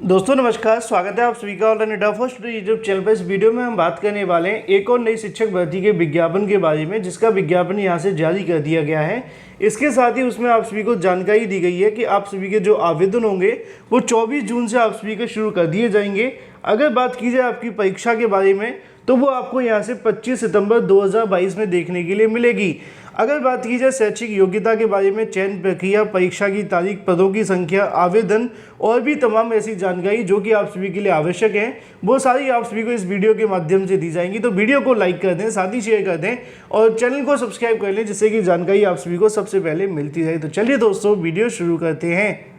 दोस्तों नमस्कार, स्वागत है आप सभी का online India first YouTube channel पर। इस वीडियो में हम बात करने वाले हैं एक और नई शिक्षक भर्ती के विज्ञापन के बारे में, जिसका विज्ञापन यहां से जारी कर दिया गया है। इसके साथ ही उसमें आप सभी को जानकारी दी गई है कि आप सभी के जो आवेदन होंगे वो 24 जून से आप सभी के शुरू कर दिए जाएंगे। अगर बात की जाए आपकी परीक्षा के बारे में तो वो आपको यहाँ से 25 सितंबर 2022 में देखने के लिए मिलेगी। अगर बात की जाए शैक्षिक योग्यता के बारे में, चयन प्रक्रिया, परीक्षा की तारीख, पदों की संख्या, आवेदन और भी तमाम ऐसी जानकारी जो कि आप सभी के लिए आवश्यक है, वो सारी आप सभी को इस वीडियो के माध्यम से दी जाएंगी। तो वीडियो को लाइक कर दें, साथ ही शेयर कर दें और चैनल को सब्सक्राइब कर लें, जिससे कि जानकारी आप सभी को सबसे पहले मिलती रहे। तो चलिए दोस्तों, वीडियो शुरू करते हैं।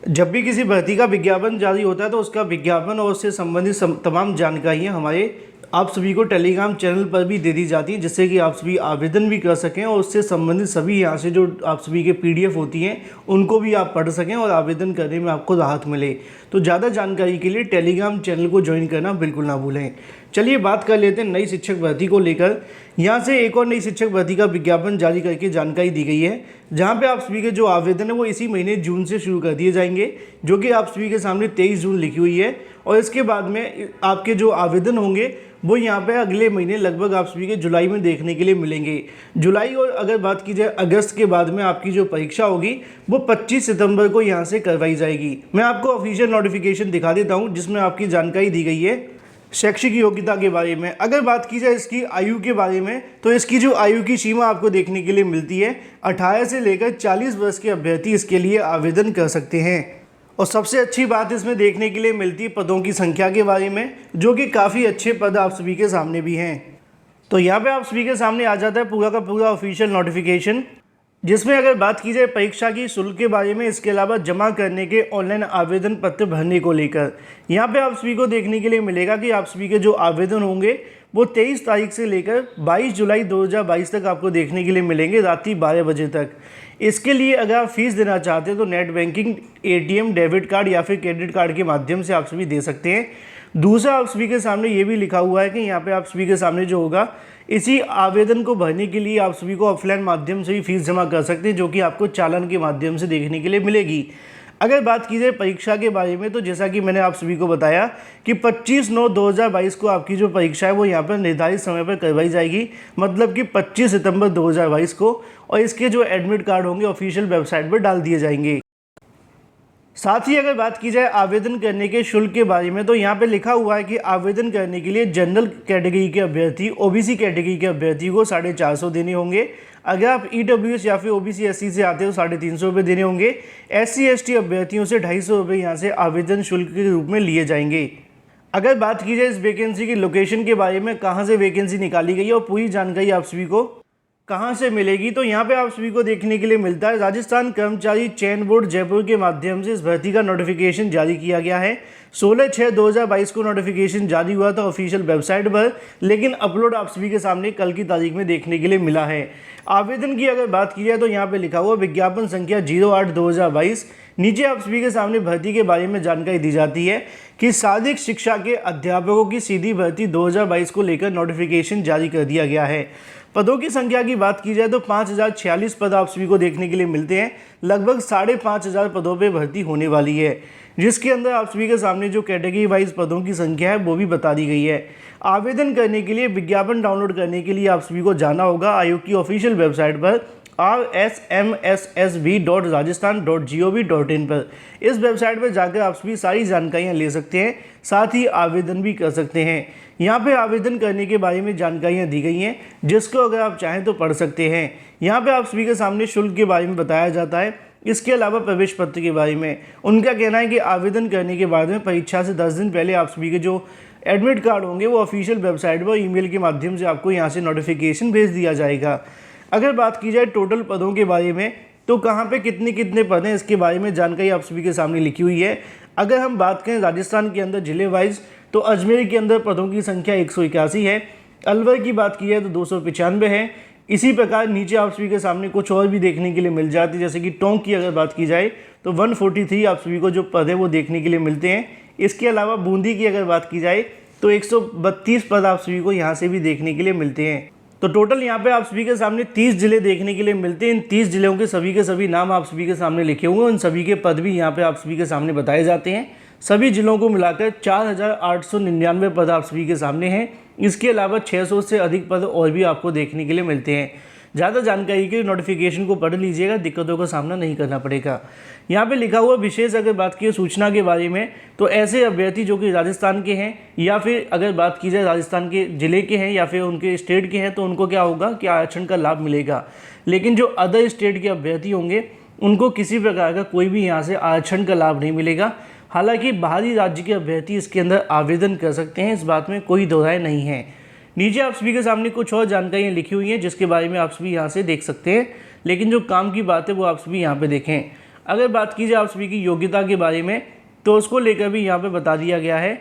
जब भी किसी भर्ती का विज्ञापन जारी होता है तो उसका विज्ञापन और उससे संबंधित तमाम जानकारियाँ हमारे आप सभी को टेलीग्राम चैनल पर भी दे दी जाती है, जिससे कि आप सभी आवेदन भी कर सकें और उससे संबंधित सभी यहाँ से जो आप सभी के पीडीएफ होती हैं उनको भी आप पढ़ सकें और आवेदन करने में आपको राहत मिले। तो ज़्यादा जानकारी के लिए टेलीग्राम चैनल को ज्वाइन करना बिल्कुल ना भूलें। चलिए बात कर लेते हैं नई शिक्षक भर्ती को लेकर। यहाँ से एक और नई शिक्षक भर्ती का विज्ञापन जारी करके जानकारी दी गई है, जहाँ पे आप सभी के जो आवेदन है वो इसी महीने जून से शुरू कर दिए जाएंगे, जो कि आप सभी के सामने 23 जून लिखी हुई है। और इसके बाद में आपके जो आवेदन होंगे वो यहाँ पे अगले महीने लगभग आप सभी के जुलाई में देखने के लिए मिलेंगे। जुलाई और अगर बात की जाए अगस्त के बाद में आपकी जो परीक्षा होगी वो 25 सितंबर को यहाँ से करवाई जाएगी। मैं आपको ऑफिशियल नोटिफिकेशन दिखा देता हूँ, जिसमें आपकी जानकारी दी गई है शैक्षिक योग्यता के बारे में। अगर बात की जाए इसकी आयु के बारे में तो इसकी जो आयु की सीमा आपको देखने के लिए मिलती है, 18 से लेकर 40 वर्ष के अभ्यर्थी इसके लिए आवेदन कर सकते हैं। और सबसे अच्छी बात इसमें देखने के लिए मिलती है पदों की संख्या के बारे में, जो कि काफ़ी अच्छे पद आप सभी के सामने भी हैं। तो यहाँ पे आप सभी के सामने आ जाता है पूरा का पूरा ऑफिशियल नोटिफिकेशन, जिसमें अगर बात की जाए परीक्षा की शुल्क के बारे में, इसके अलावा जमा करने के ऑनलाइन आवेदन पत्र भरने को लेकर यहाँ पे आप सभी को देखने के लिए मिलेगा कि आप सभी के जो आवेदन होंगे वो 23 तारीख से लेकर 22 जुलाई 2022 तक आपको देखने के लिए मिलेंगे, रात्रि 12 बजे तक। इसके लिए अगर आप फीस देना चाहते हैं तो net banking, ATM, debit card या फिर क्रेडिट कार्ड के माध्यम से आप सभी दे सकते हैं। दूसरा आप सभी के सामने ये भी लिखा हुआ है कि यहाँ पे आप सभी के सामने जो होगा, इसी आवेदन को भरने के लिए आप सभी को ऑफलाइन माध्यम से भी फीस जमा कर सकते हैं, जो कि आपको चालान के माध्यम से देखने के लिए मिलेगी। अगर बात की जाए परीक्षा के बारे में तो जैसा कि मैंने आप सभी को बताया कि 25/9/2022 को आपकी जो परीक्षा है वो यहाँ पर निर्धारित समय पर करवाई जाएगी, मतलब कि 25 सितंबर 2022 को। और इसके जो एडमिट कार्ड होंगे ऑफिशियल वेबसाइट पर डाल दिए जाएंगे। साथ ही अगर बात की जाए आवेदन करने के शुल्क के बारे में तो यहाँ पे लिखा हुआ है कि आवेदन करने के लिए जनरल कैटेगरी के अभ्यर्थी, ओबीसी कैटेगरी के अभ्यर्थी को 450 देने होंगे। अगर आप ईडब्ल्यूएस या फिर ओबीसी एससी से आते हो 350 रुपये देने होंगे। एससी एसटी अभ्यर्थियों से 250 रुपये यहाँ से आवेदन शुल्क के रूप में लिए जाएंगे। अगर बात की जाए इस वैकेंसी की लोकेशन के बारे में, कहाँ से वैकेंसी निकाली गई है और पूरी जानकारी आप सभी को कहाँ से मिलेगी, तो यहाँ पे आप सभी को देखने के लिए मिलता है राजस्थान कर्मचारी चयन बोर्ड जयपुर के माध्यम से इस भर्ती का नोटिफिकेशन जारी किया गया है। 16/6/2022 को नोटिफिकेशन जारी हुआ था ऑफिशियल वेबसाइट पर, लेकिन अपलोड आप सभी के सामने कल की तारीख में देखने के लिए मिला है। आवेदन की अगर बात की जाए तो यहाँ पे लिखा हुआ विज्ञापन संख्या 08/2022। नीचे आप सभी के सामने भर्ती के बारे में जानकारी दी जाती है कि शारीरिक शिक्षा के अध्यापकों की सीधी भर्ती 2022 को लेकर नोटिफिकेशन जारी कर दिया गया है। पदों की संख्या की बात की जाए तो 5046 पद आप सभी को देखने के लिए मिलते हैं। लगभग 5500 पदों पे भर्ती होने वाली है, जिसके अंदर आप सभी के सामने जो कैटेगरी वाइज पदों की संख्या है वो भी बता दी गई है। आवेदन करने के लिए, विज्ञापन डाउनलोड करने के लिए आप सभी को जाना होगा आयोग की ऑफिशियल वेबसाइट पर rsmssb.rajasthan.gov.in पर। इस वेबसाइट पर जाकर आप सभी सारी जानकारियाँ ले सकते हैं, साथ ही आवेदन भी कर सकते हैं। यहाँ पे आवेदन करने के बारे में जानकारियाँ दी गई हैं, जिसको अगर आप चाहें तो पढ़ सकते हैं। यहाँ पे आप सभी के सामने शुल्क के बारे में बताया जाता है। इसके अलावा प्रवेश पत्र के बारे में उनका कहना है कि आवेदन करने के बाद में परीक्षा से 10 दिन पहले आप सभी के जो एडमिट कार्ड होंगे वो ऑफिशियल वेबसाइट पर ईमेल के माध्यम से आपको यहाँ से नोटिफिकेशन भेज दिया जाएगा। अगर बात की जाए टोटल पदों के बारे में तो कहाँ पे कितने कितने पद हैं, इसके बारे में जानकारी आप सभी के सामने लिखी हुई है। अगर हम बात करें राजस्थान के अंदर जिले वाइज तो अजमेर के अंदर पदों की संख्या 181 है। अलवर की बात की जाए तो 295 है। इसी प्रकार नीचे आप सभी के सामने कुछ और भी देखने के लिए मिल जाती है, जैसे कि टोंक की अगर बात की जाए तो 143 आप सभी को जो पद है वो देखने के लिए मिलते हैं। इसके अलावा बूंदी की अगर बात की जाए तो 132 पद आप सभी को यहाँ से भी देखने के लिए मिलते हैं। तो टोटल यहाँ पे आप सभी के सामने 30 जिले देखने के लिए मिलते हैं। इन 30 जिलों के सभी नाम आप सभी के सामने लिखे हुए हैं। उन सभी के पद भी यहाँ पे आप सभी के सामने बताए जाते हैं। सभी जिलों को मिलाकर 4,899 पद आप सभी के सामने हैं। इसके अलावा 600 से अधिक पद और भी आपको देखने के लिए मिलते हैं। ज़्यादा जानकारी के लिए नोटिफिकेशन को पढ़ लीजिएगा, दिक्कतों का सामना नहीं करना पड़ेगा। यहाँ पे लिखा हुआ विशेष अगर बात की सूचना के बारे में, तो ऐसे अभ्यर्थी जो कि राजस्थान के हैं या फिर अगर बात की जाए राजस्थान के ज़िले के हैं या फिर उनके स्टेट के हैं, तो उनको क्या होगा कि आरक्षण का लाभ मिलेगा। लेकिन जो अदर स्टेट के अभ्यर्थी होंगे उनको किसी प्रकार का कोई भी यहाँ से आरक्षण का लाभ नहीं मिलेगा। हालांकि बाहरी राज्य के अभ्यर्थी इसके अंदर आवेदन कर सकते हैं, इस बात में कोई दो राय नहीं है। नीचे आप सभी के सामने कुछ और जानकारियाँ लिखी हुई हैं जिसके बारे में आप सभी यहाँ से देख सकते हैं, लेकिन जो काम की बात है वो आप सभी यहाँ पे देखें। अगर बात की जाए आप सभी की योग्यता के बारे में, तो उसको लेकर भी यहाँ पे बता दिया गया है।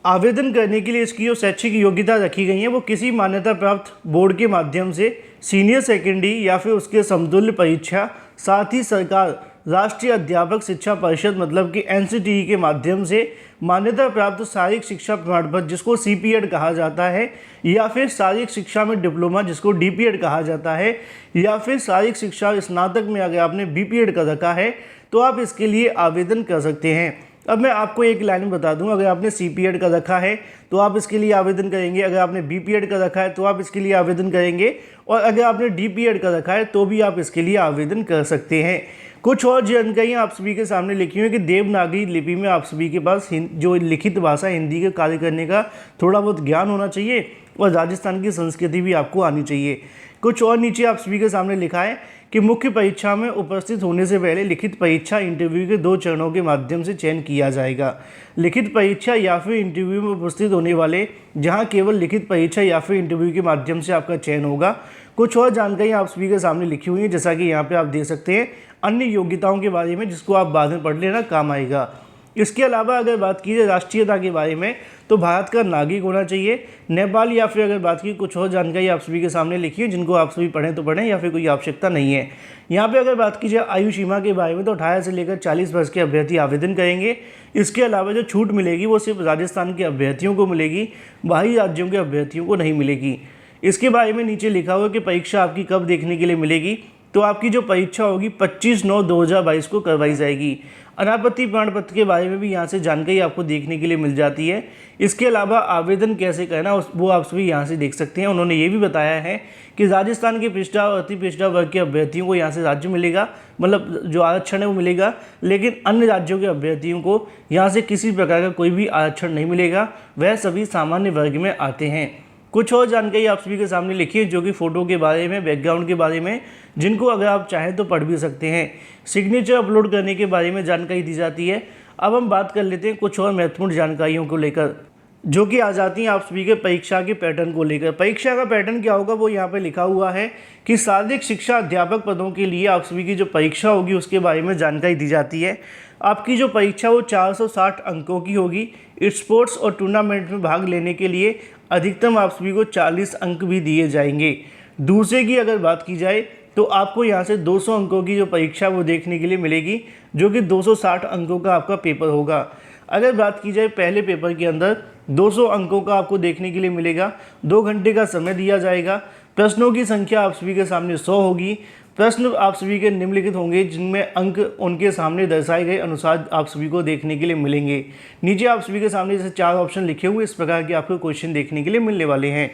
आवेदन करने के लिए इसकी जो शैक्षिक योग्यता रखी गई है वो किसी मान्यता प्राप्त बोर्ड के माध्यम से सीनियर सेकेंडरी या फिर उसके समतुल्य परीक्षा, साथ ही सरकार राष्ट्रीय अध्यापक शिक्षा परिषद मतलब कि NCTE के माध्यम से मान्यता प्राप्त शारीरिक शिक्षा प्रमाण पत्र जिसको CPED कहा जाता है, या फिर शारीरिक शिक्षा में डिप्लोमा जिसको DPED कहा जाता है, या फिर शारीरिक शिक्षा स्नातक में अगर आपने BPED का रखा है तो आप इसके लिए आवेदन कर सकते हैं। अब मैं आपको एक लाइन में बता दूं, अगर आपने CPED का रखा है तो आप इसके लिए आवेदन करेंगे, अगर आपने BPED का रखा है तो आप इसके लिए आवेदन करेंगे, और अगर आपने DPED का रखा है तो भी आप इसके लिए आवेदन कर सकते हैं। कुछ और जानकारियाँ आप सभी के सामने लिखी हुई है कि देवनागरी लिपि में आप सभी के पास जो लिखित भाषा हिंदी के कार्य करने का थोड़ा बहुत ज्ञान होना चाहिए, और राजस्थान की संस्कृति भी आपको आनी चाहिए। कुछ और नीचे आप सभी के सामने लिखा है कि मुख्य परीक्षा में उपस्थित होने से पहले लिखित परीक्षा इंटरव्यू के 2 चरणों के माध्यम से चयन किया जाएगा। लिखित परीक्षा या फिर इंटरव्यू में उपस्थित होने वाले, जहां केवल लिखित परीक्षा या फिर इंटरव्यू के माध्यम से आपका चयन होगा। कुछ और जानकारी आप सभी के सामने लिखी हुई है, जैसा कि यहाँ पे आप देख सकते हैं अन्य योग्यताओं के बारे में, जिसको आप बाद में पढ़ लेना, काम आएगा। इसके अलावा अगर बात की जाए राष्ट्रीयता के बारे में, तो भारत का नागरिक होना चाहिए, नेपाल, या फिर अगर बात की कुछ और जानकारी आप सभी के सामने लिखी है जिनको आप सभी पढ़ें तो पढ़ें या फिर कोई आवश्यकता नहीं है। यहाँ पे अगर बात की जाए आयु सीमा के बारे में, तो 18 से लेकर 40 वर्ष के अभ्यर्थी आवेदन करेंगे। इसके अलावा जो छूट मिलेगी वो सिर्फ राजस्थान के अभ्यर्थियों को मिलेगी, बाहरी राज्यों के अभ्यर्थियों को नहीं मिलेगी। इसके बारे में नीचे लिखा हुआ कि परीक्षा आपकी कब देखने के लिए मिलेगी, तो आपकी जो परीक्षा होगी 25/9/2022 को करवाई जाएगी। अनापत्ति प्रमाण पत्र के बारे में भी यहाँ से जानकारी आपको देखने के लिए मिल जाती है। इसके अलावा आवेदन कैसे करना वो आप सभी यहाँ से देख सकते हैं। उन्होंने ये भी बताया है कि राजस्थान के पिछड़ा और अति पिछड़ा वर्ग के अभ्यर्थियों को यहाँ से राज्य मिलेगा, मतलब जो आरक्षण है वो मिलेगा, लेकिन अन्य राज्यों के अभ्यर्थियों को यहाँ से किसी प्रकार का कोई भी आरक्षण नहीं मिलेगा, वह सभी सामान्य वर्ग में आते हैं। कुछ और जानकारी आप सभी के सामने लिखी है, जो कि फ़ोटो के बारे में, बैकग्राउंड के बारे में, जिनको अगर आप चाहें तो पढ़ भी सकते हैं। सिग्नेचर अपलोड करने के बारे में जानकारी दी जाती है। अब हम बात कर लेते हैं कुछ और महत्वपूर्ण जानकारियों को लेकर, जो कि आ जाती हैं आप सभी के परीक्षा के पैटर्न को लेकर। परीक्षा का पैटर्न क्या होगा वो यहाँ पे लिखा हुआ है कि शारीरिक शिक्षा अध्यापक पदों के लिए आप सभी की जो परीक्षा होगी उसके बारे में जानकारी दी जाती है। आपकी जो परीक्षा वो 460 अंकों की होगी। स्पोर्ट्स और टूर्नामेंट में भाग लेने के लिए अधिकतम आप सभी को 40 अंक भी दिए जाएंगे। दूसरे की अगर बात की जाए तो आपको यहाँ से 200 अंकों की जो परीक्षा वो देखने के लिए मिलेगी, जो कि 260 अंकों का आपका पेपर होगा। अगर बात की जाए पहले पेपर के अंदर 200 अंकों का आपको देखने के लिए मिलेगा। 2 घंटे का समय दिया जाएगा। प्रश्नों की संख्या आप सभी के सामने 100 होगी। प्रश्न आप सभी के निम्नलिखित होंगे, जिनमें अंक उनके सामने दर्शाए गए अनुसार आप सभी को देखने के लिए मिलेंगे। नीचे आप सभी के सामने जैसे 4 ऑप्शन लिखे हुए इस प्रकार के आपको क्वेश्चन देखने के लिए मिलने वाले हैं।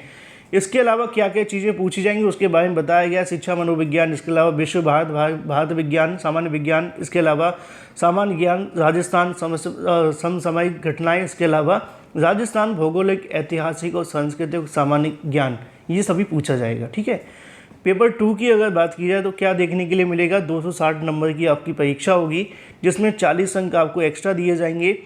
इसके अलावा क्या क्या चीज़ें पूछी जाएंगी उसके बारे में बताया गया। शिक्षा, मनोविज्ञान, इसके अलावा विश्व, भारत विज्ञान, सामान्य विज्ञान, इसके अलावा सामान्य ज्ञान, राजस्थान, समसामयिक घटनाएं, इसके अलावा राजस्थान, भौगोलिक, ऐतिहासिक और सांस्कृतिक सामान्य ज्ञान, ये सभी पूछा जाएगा। ठीक है। पेपर 2 की अगर बात की जाए तो क्या देखने के लिए मिलेगा, 260 नंबर की आपकी परीक्षा होगी, जिसमें 40 अंक आपको एक्स्ट्रा दिए जाएंगे।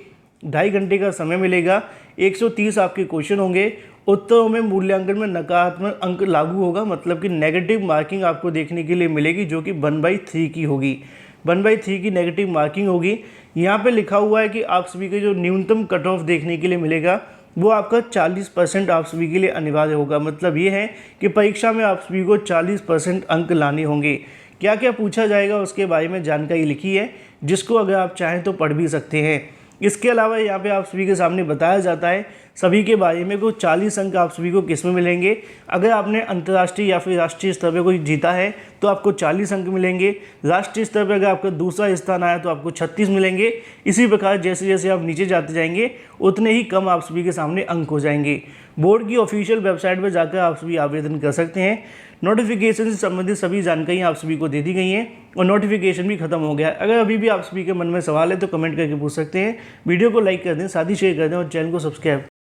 2.5 घंटे का समय मिलेगा। 130 आपके क्वेश्चन होंगे। उत्तरों में मूल्यांकन में नकारात्मक अंक लागू होगा, मतलब कि नेगेटिव मार्किंग आपको देखने के लिए मिलेगी, जो कि 1/3 की होगी। 1/3 की नेगेटिव मार्किंग होगी। यहाँ पे लिखा हुआ है कि आप सभी के जो न्यूनतम कट ऑफ देखने के लिए मिलेगा वो आपका 40% आप सभी के लिए अनिवार्य होगा। मतलब ये है कि परीक्षा में आप सभी को 40% अंक लाने होंगे। क्या क्या पूछा जाएगा उसके बारे में जानकारी लिखी है, जिसको अगर आप चाहें तो पढ़ भी सकते हैं। इसके अलावा यहाँ पे आप सभी के सामने बताया जाता है सभी के बारे में को 40 अंक आप सभी को किस में मिलेंगे। अगर आपने अंतर्राष्ट्रीय या फिर राष्ट्रीय स्तर पे कोई जीता है तो आपको 40 अंक मिलेंगे। राष्ट्रीय स्तर पर अगर आपका दूसरा स्थान आया तो आपको 36 मिलेंगे। इसी प्रकार जैसे जैसे आप नीचे जाते जाएंगे उतने ही कम आप सभी के सामने अंक हो जाएंगे। बोर्ड की ऑफिशियल वेबसाइट पर जाकर आप सभी आवेदन कर सकते हैं। नोटिफिकेशन से संबंधित सभी जानकारी आप सभी को दे दी गई हैं और नोटिफिकेशन भी खत्म हो गया है। अगर अभी भी आप सभी के मन में सवाल है तो कमेंट करके पूछ सकते हैं। वीडियो को लाइक कर दें, साथ ही शेयर कर दें और चैनल को सब्सक्राइब